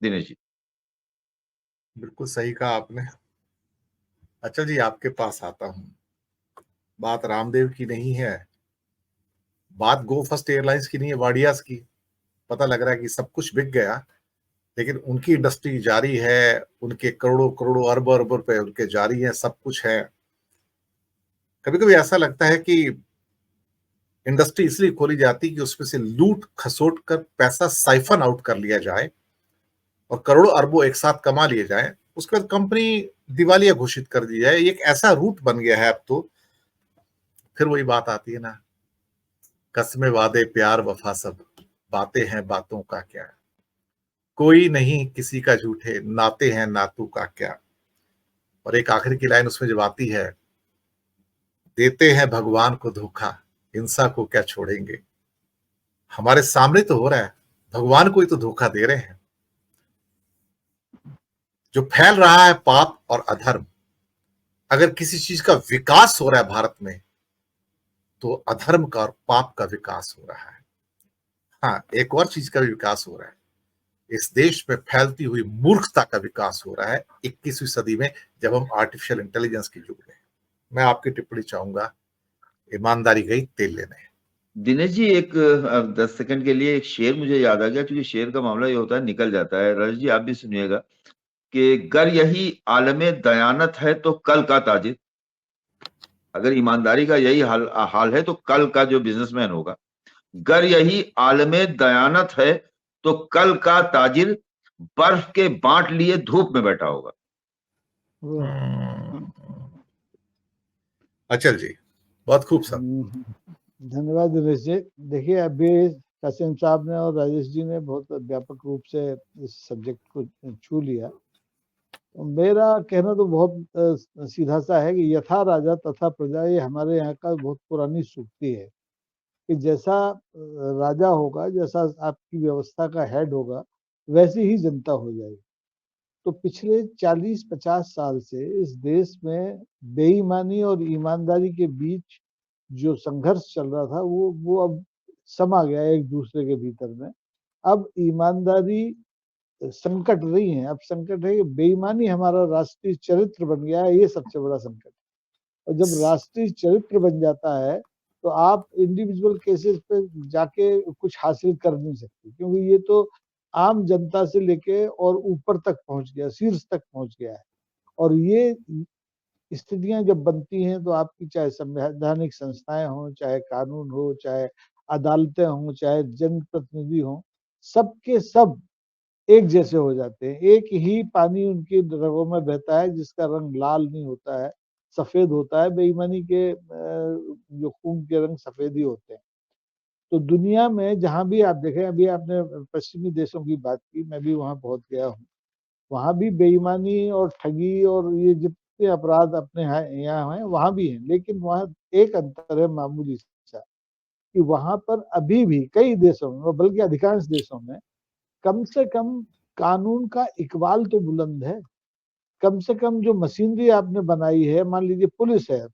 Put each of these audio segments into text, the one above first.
दिनेश जी। बिल्कुल सही कहा आपने। अच्छा जी, आपके पास आता हूं। बात रामदेव की नहीं है, बात गो फर्स्ट एयरलाइंस की नहीं है, वाडियास की। पता लग रहा है कि सब कुछ बिक गया, लेकिन उनकी इंडस्ट्री जारी है, उनके करोड़ों करोड़ों अरब अरब रुपए उनके जारी है, सब कुछ है। कभी कभी ऐसा लगता है कि इंडस्ट्री इसलिए खोली जाती कि उसमें से लूट खसोट कर पैसा साइफन आउट कर लिया जाए और करोड़ों अरबों एक साथ कमा लिए जाए। उसके बाद कंपनी दिवालिया घोषित कर दी जाए। एक ऐसा रूट बन गया है अब तो। फिर वही बात आती है ना, कस्में वादे प्यार वफा सब, बातें हैं बातों का क्या, कोई नहीं किसी का झूठे, नाते हैं नातू का क्या। और एक आखिर की लाइन उसमें जब आती है, देते हैं भगवान को धोखा, हिंसा को क्या छोड़ेंगे। हमारे सामने तो हो रहा है, भगवान को ही तो धोखा दे रहे हैं। जो फैल रहा है पाप और अधर्म, अगर किसी चीज का विकास हो रहा है भारत में, तो अधर्म का और पाप का विकास हो रहा है। हाँ, एक और चीज का भी विकास हो रहा है, इस देश में फैलती हुई मूर्खता का विकास हो रहा है 21वीं सदी में, जब हम आर्टिफिशियल इंटेलिजेंस के युग में। मैं आपकी टिप्पणी चाहूंगा, ईमानदारी गई तेल लेने। दिनेश जी, एक 10 सेकंड के लिए एक शेर मुझे याद आ गया, क्योंकि शेर का मामला ये होता है, निकल जाता है। रजत जी, आप भी सुनिएगा कि गर यही आलमे दयानत है तो कल का ताजिर। अगर ईमानदारी का यही हाल हाल है तो कल का जो बिजनेसमैन होगा, गर यही आलमे दयानत है तो कल का ताजिर बर्फ के बांट लिए धूप में बैठा होगा। अचल जी, बहुत खूब सब। धन्यवाद दिनेश जी। देखिए, अभी कासिम साहब ने और राजेश जी ने बहुत व्यापक रूप से इस सब्जेक्ट को छू लिया। मेरा कहना तो बहुत सीधा सा है कि यथा राजा तथा प्रजा, ये हमारे यहाँ का बहुत पुरानी सूक्ति है कि जैसा राजा होगा, जैसा आपकी व्यवस्था का हेड होगा, वैसी ही जनता हो जाएगी। तो पिछले 40-50 साल से इस देश में बेईमानी और ईमानदारी के बीच जो संघर्ष चल रहा था, वो अब समा गया एक दूसरे के भीतर में। अब ईमानदारी संकट नहीं है, अब संकट है कि बेईमानी हमारा राष्ट्रीय चरित्र बन गया है। ये सबसे बड़ा संकट। और जब राष्ट्रीय चरित्र बन जाता है, तो आप इंडिविजुअल केसेस पे जाके कुछ हासिल कर नहीं सकते, क्योंकि ये तो आम जनता से लेके और ऊपर तक पहुंच गया, शीर्ष तक पहुंच गया है। और ये स्थितियां जब बनती हैं, तो आपकी चाहे संवैधानिक संस्थाएं हों, चाहे कानून हो, चाहे अदालतें हों, चाहे जनप्रतिनिधि हों, सबके सब एक जैसे हो जाते हैं। एक ही पानी उनकी रगों में बहता है, जिसका रंग लाल नहीं होता है, सफेद होता है। बेईमानी के जो खून के रंग सफेद ही होते हैं। तो दुनिया में जहां भी आप देखें, अभी आपने पश्चिमी देशों की बात की, मैं भी वहां पहुंच गया हूँ। वहां भी बेईमानी और ठगी और ये जितने अपराध अपने यहाँ हैं, वहां भी हैं। लेकिन वहां एक अंतर है मामूली सा, कि वहां पर अभी भी कई देशों में, बल्कि अधिकांश देशों में, कम से कम कानून का इकबाल तो बुलंद है। कम से कम जो मशीनरी आपने बनाई है, मान लीजिए पुलिस है,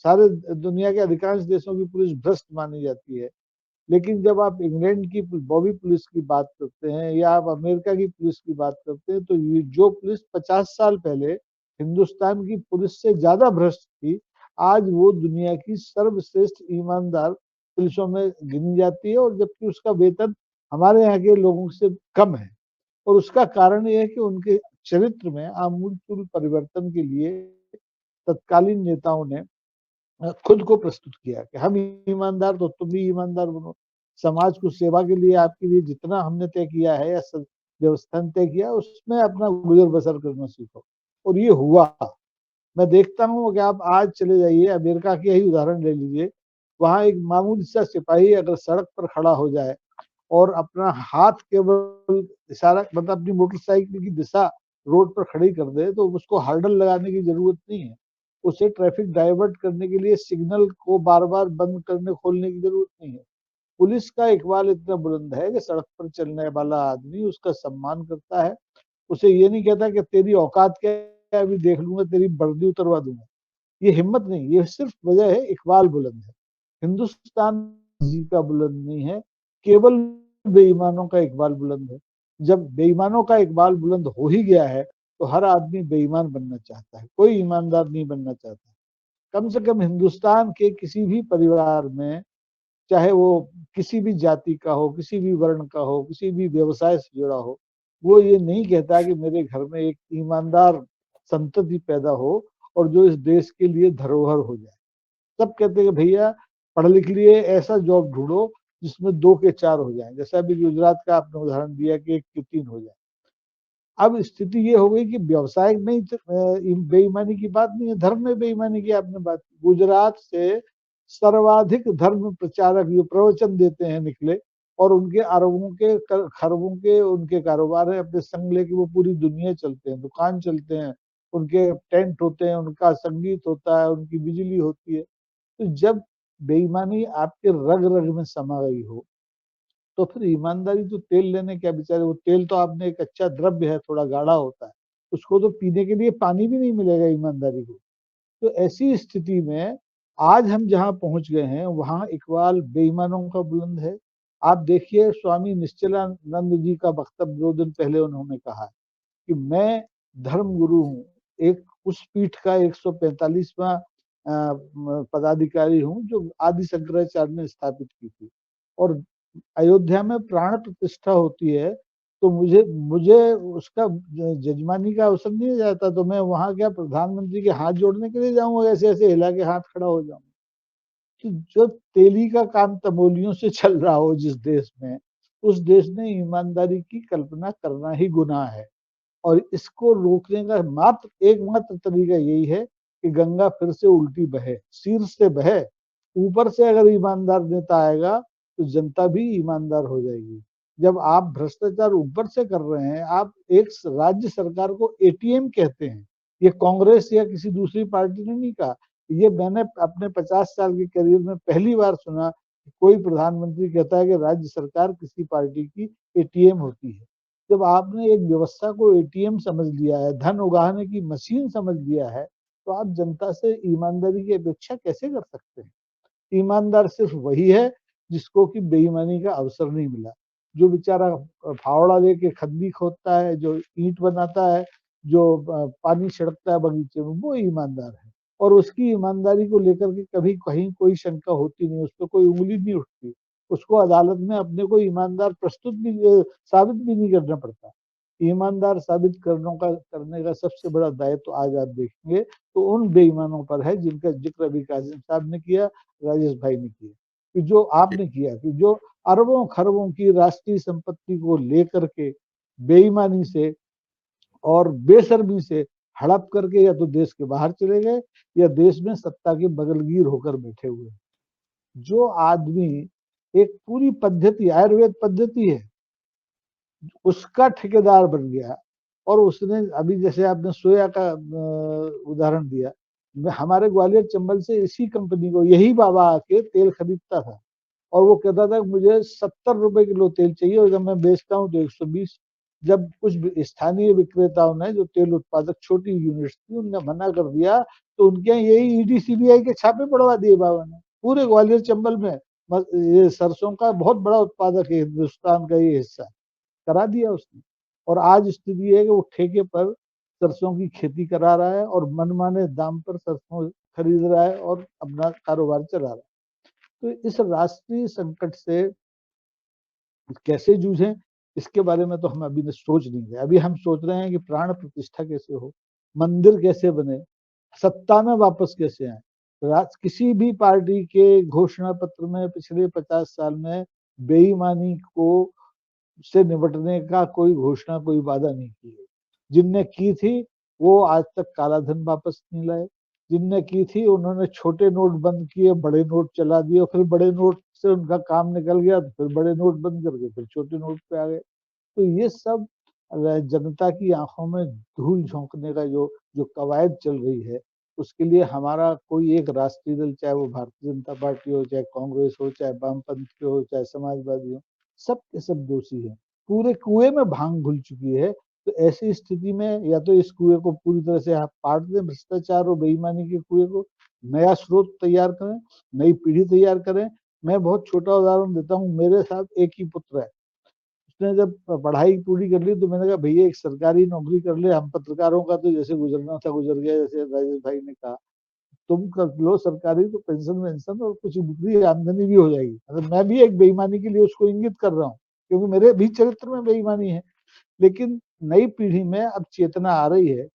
सारे दुनिया के अधिकांश देशों की पुलिस भ्रष्ट मानी जाती है। लेकिन जब आप इंग्लैंड की बॉबी पुलिस की बात करते हैं, या आप अमेरिका की पुलिस की बात करते हैं, तो ये जो पुलिस 50 साल पहले हिंदुस्तान की पुलिस से ज्यादा भ्रष्ट थी, आज वो दुनिया की सर्वश्रेष्ठ ईमानदार पुलिसों में गिनी जाती है। और जबकि उसका वेतन हमारे यहाँ के लोगों से कम है। और उसका कारण यह है कि उनके चरित्र में आमूल परिवर्तन के लिए तत्कालीन नेताओं ने खुद को प्रस्तुत किया कि हम ईमानदार, तो तुम भी ईमानदार बनो। समाज को सेवा के लिए, आपके लिए जितना हमने तय किया है या व्यवस्था ने तय किया, उसमें अपना गुजर बसर करना सीखो। और ये हुआ। मैं देखता हूँ कि आप आज चले जाइए, अमेरिका की ही उदाहरण ले लीजिए। वहां एक मामूली सा सिपाही अगर सड़क पर खड़ा हो जाए और अपना हाथ केवल इशारा, मतलब अपनी मोटरसाइकिल की दिशा रोड पर खड़ी कर दे, तो उसको हर्डल लगाने की जरूरत नहीं है। उसे ट्रैफिक डाइवर्ट करने के लिए सिग्नल को बार बार बंद करने खोलने की जरूरत नहीं है। पुलिस का इकबाल इतना बुलंद है कि सड़क पर चलने वाला आदमी उसका सम्मान करता है। उसे ये नहीं कहता कि तेरी औकात क्या है, अभी देख लूंगा, तेरी वर्दी उतरवा दूंगा। ये हिम्मत नहीं, ये सिर्फ वजह है इकबाल बुलंद है। हिंदुस्तान जी का बुलंद नहीं है, केवल बेईमानों का इकबाल बुलंद है। जब बेईमानों का इकबाल बुलंद हो ही गया है तो हर आदमी बेईमान बनना चाहता है, कोई ईमानदार नहीं बनना चाहता। कम से कम हिंदुस्तान के किसी भी परिवार में, चाहे वो किसी भी जाति का हो, किसी भी वर्ण का हो, किसी भी व्यवसाय से जुड़ा हो, वो ये नहीं कहता कि मेरे घर में एक ईमानदार संतति पैदा हो और जो इस देश के लिए धरोहर हो जाए। सब कहते हैं कि भैया पढ़ लिख लिए ऐसा जॉब ढूंढो जिसमें 2 के 4 हो जाएं, जैसा अभी गुजरात का आपने उदाहरण दिया कि 1 के 3 हो जाए। अब स्थिति ये हो गई कि व्यवसाय में बेईमानी की बात नहीं है, धर्म में बेईमानी की आपने बात की। गुजरात से सर्वाधिक धर्म प्रचारक जो प्रवचन देते हैं निकले और उनके अरबों के खरबों के उनके कारोबार है, अपने संग लेके वो पूरी दुनिया चलते हैं, दुकान चलते हैं, उनके टेंट होते हैं, उनका संगीत होता है, उनकी बिजली होती है। तो जब बेईमानी आपके रग रग में समा गई हो तो फिर ईमानदारी तो तेल लेने क्या बेचारे, वो तेल तो आपने एक अच्छा द्रव्य है, थोड़ा गाढ़ा होता है, उसको तो पीने के लिए पानी भी नहीं मिलेगा ईमानदारी को। तो ऐसी स्थिति में आज हम जहाँ पहुंच गए हैं वहां इकबाल बेईमानों का बुलंद है। आप देखिए स्वामी निश्चलानंद जी का वक्तव्य 2 दिन पहले उन्होंने कहा कि मैं धर्म गुरु हूँ, एक उस पीठ का 145वां पदाधिकारी हूँ जो आदि शंकराचार्य ने स्थापित की थी। और अयोध्या में प्राण प्रतिष्ठा होती है तो मुझे मुझे उसका जजमानी का अवसर नहीं जाता, तो मैं वहां क्या प्रधानमंत्री के हाथ जोड़ने के लिए जाऊंगा, ऐसे ऐसे हिला के हाथ खड़ा हो जाऊंगा? कि जो तेली का काम तमोलियों से चल रहा हो जिस देश में, उस देश में ईमानदारी की कल्पना करना ही गुनाह है। और इसको रोकने का मात्र एकमात्र तरीका यही है कि गंगा फिर से उल्टी बहे, शीर्ष से बहे। ऊपर से अगर ईमानदार नेता आएगा तो जनता भी ईमानदार हो जाएगी। जब आप भ्रष्टाचार ऊपर से कर रहे हैं, आप एक राज्य सरकार को एटीएम कहते हैं, ये कांग्रेस या किसी दूसरी पार्टी ने नहीं कहा, ये मैंने अपने 50 साल के करियर में पहली बार सुना कि कोई प्रधानमंत्री कहता है कि राज्य सरकार किसी पार्टी की एटीएम होती है। जब आपने एक व्यवस्था को एटीएम समझ लिया है, धन उगाहने की मशीन समझ लिया है, तो आप जनता से ईमानदारी की अपेक्षा कैसे कर सकते हैं? ईमानदार सिर्फ वही है जिसको कि बेईमानी का अवसर नहीं मिला। जो बेचारा फावड़ा लेके खड्डी खोदता है, जो ईंट बनाता है, जो पानी छिड़कता है बगीचे में, वो ईमानदार है। और उसकी ईमानदारी को लेकर के कभी कहीं कोई शंका होती नहीं, उस पर कोई उंगली नहीं उठती। उसको अदालत में अपने को ईमानदार साबित भी नहीं करना पड़ता। ईमानदार साबित करने का सबसे बड़ा दायित्व आज आप देखेंगे तो उन बेईमानों पर है जिनका जिक्र अभी कासिम साहब ने किया, राजेश भाई ने किया, कि जो आपने किया कि जो अरबों खरबों की राष्ट्रीय संपत्ति को लेकर के बेईमानी से और बेशर्मी से हड़प करके या तो देश के बाहर चले गए या देश में सत्ता के बगलगीर होकर बैठे हुए। जो आदमी एक पूरी पद्धति, आयुर्वेद पद्धति है, उसका ठेकेदार बन गया और उसने अभी जैसे आपने सोया का उदाहरण दिया, हमारे ग्वालियर चंबल से इसी कंपनी को यही बाबा आके तेल खरीदता था और वो कहता था मुझे 70 रुपए किलो तेल चाहिए और जब मैं बेचता हूँ तो 120। जब कुछ स्थानीय विक्रेताओं ने, जो तेल उत्पादक छोटी यूनिट्स थी, उनने मना कर दिया तो उनके यही ईडी सीबीआई के छापे पड़वा दिए बाबा ने। पूरे ग्वालियर चंबल में ये सरसों का बहुत बड़ा उत्पादक है हिंदुस्तान का ये हिस्सा, करा दिया उसने। और आज स्थिति है कि वो ठेके पर सरसों की खेती करा रहा है और मनमाने दाम पर सरसों खरीद रहा है और अपना कारोबार चला रहा है। तो इस राष्ट्रीय संकट से कैसे जूझें, इसके बारे में तो हम अभी सोच नहीं रहे। अभी हम सोच रहे हैं कि प्राण प्रतिष्ठा कैसे हो, मंदिर कैसे बने, सत्ता में वापस कैसे आए। किसी भी पार्टी के घोषणा पत्र में पिछले 50 साल में बेईमानी को से निपटने का कोई घोषणा, कोई वादा नहीं की है। जिनने की थी वो आज तक काला धन वापस नहीं लाए। जिनने की थी उन्होंने छोटे नोट बंद किए, बड़े नोट चला दिए, फिर बड़े नोट से उनका काम निकल गया तो फिर बड़े नोट बंद करके फिर छोटे नोट पे आ गए। तो ये सब जनता की आंखों में धूल झोंकने का जो कवायद चल रही है, उसके लिए हमारा कोई एक राष्ट्रीय दल, चाहे वो भारतीय जनता पार्टी हो, चाहे कांग्रेस हो, चाहे वामपंथ के हो, चाहे समाजवादी हो, सब के सब दोषी है। पूरे कुएं में भांग घुल चुकी है। तो ऐसी स्थिति में या तो इस कुएं को पूरी तरह से आप पाट दें, भ्रष्टाचार और बेईमानी के कुएं को, नया स्रोत तैयार करें, नई पीढ़ी तैयार करें। मैं बहुत छोटा उदाहरण देता हूँ, मेरे साथ एक ही पुत्र है, उसने जब पढ़ाई पूरी कर ली तो मैंने कहा भैया एक सरकारी नौकरी कर ले, हम पत्रकारों का तो जैसे गुजरना था गुजर गया, जैसे राजेश भाई ने कहा, तुम कर लो सरकारी तो पेंशन वेंशन और कुछ दूसरी आमदनी भी हो जाएगी। मतलब मैं भी एक बेईमानी के लिए उसको इंगित कर रहा हूँ, क्योंकि मेरे भी चरित्र में बेईमानी है। लेकिन नई पीढ़ी में अब चेतना आ रही है।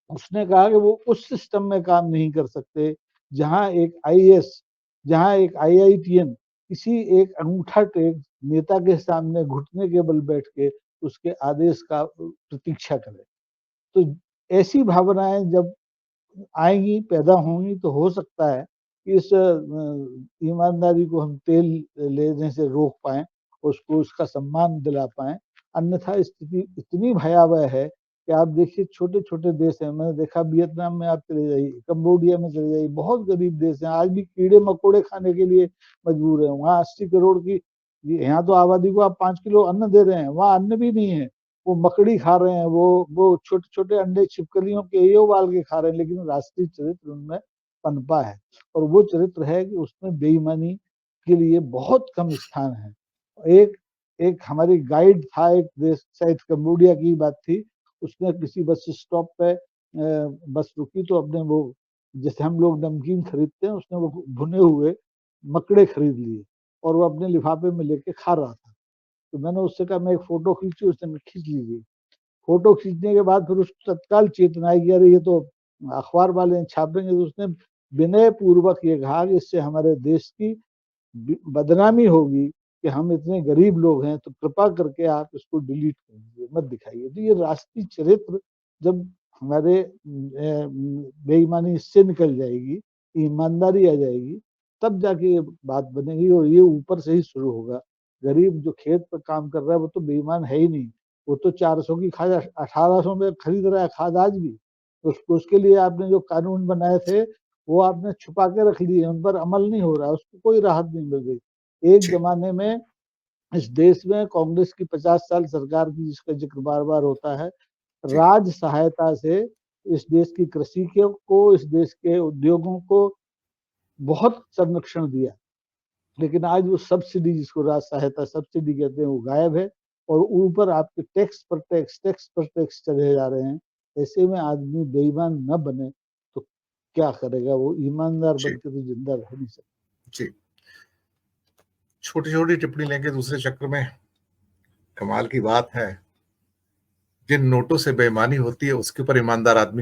उसने कहा कि वो उस सिस्टम में काम नहीं कर सकते जहां एक आईएएस, जहां एक आईआईटीएन किसी एक अंगूठा टेक नेता के सामने घुटने के बल बैठ के उसके आदेश का प्रतीक्षा करे। तो ऐसी भावनाएं जब आएंगी, पैदा होंगी, तो हो सकता है कि इस ईमानदारी को हम तेल लेने से रोक पाए, उसको उसका सम्मान दिला पाए। अन्यथा स्थिति इतनी भयावह है कि आप देखिए छोटे छोटे देश हैं, मैंने देखा वियतनाम में आप चले जाइए, कंबोडिया में चले जाइए, बहुत गरीब देश हैं, आज भी कीड़े मकोड़े खाने के लिए मजबूर है। वहाँ 80 करोड़ की, यहाँ तो आबादी को आप 5 किलो अन्न दे रहे हैं, वहाँ अन्न भी नहीं है, वो मकड़ी खा रहे हैं, वो छोटे छोटे अंडे छिपकलियों के ये उबाल के खा रहे हैं। लेकिन राष्ट्रीय चरित्र उनमें पनपा है, और वो चरित्र है कि उसमें बेईमानी के लिए बहुत कम स्थान है। एक हमारी गाइड था, एक देश शायद कंबोडिया की बात थी, उसने किसी बस स्टॉप पे बस रुकी तो अपने वो, जैसे हम लोग नमकीन खरीदते हैं, उसने वो भुने हुए मकड़े खरीद लिए और वो अपने लिफाफे में लेके खा रहा था। तो मैंने उससे कहा मैं एक फोटो खींची, उसने खींच लीजिए। फोटो खींचने के बाद फिर उसको तत्काल चेतना आई कि अरे ये तो अखबार वाले छापेंगे। तो उसने विनय पूर्वक ये कहा कि इससे हमारे देश की बदनामी होगी कि हम इतने गरीब लोग हैं, तो कृपा करके आप इसको डिलीट कर दीजिए, मत दिखाइए। तो ये राष्ट्रीय चरित्र जब हमारे बेईमानी इससे निकल जाएगी, ईमानदारी आ जाएगी, तब जाके ये बात बनेगी, और ये ऊपर से ही शुरू होगा। गरीब जो खेत पर काम कर रहा है वो तो बेईमान है ही नहीं, वो तो 400 की खाद 1800 में खरीद रहा है खाद आज भी। उसके लिए आपने जो कानून बनाए थे वो आपने छुपा के रख लिए, उन पर अमल नहीं हो रहा, उसको कोई राहत नहीं मिल रही। एक जमाने में इस देश में कांग्रेस की 50 साल सरकार की, जिसका जिक्र बार बार होता है, राज सहायता से इस देश की कृषि को, इस देश के उद्योगों को बहुत संरक्षण दिया। लेकिन आज वो सब्सिडी, जिसको राज सहायता सब्सिडी कहते हैं, वो गायब है, और ऊपर आपके टैक्स पर टैक्स चढ़े जा रहे हैं। ऐसे में आदमी बेईमान न बने तो क्या करेगा, वो ईमानदार बन के तो जिंदा रह नहीं सकता। जी, छोटी छोटी टिप्पणी लेंगे दूसरे चक्र में। कमाल की बात है, जिन नोटों से बेईमानी होती है उसके ऊपर ईमानदार आदमी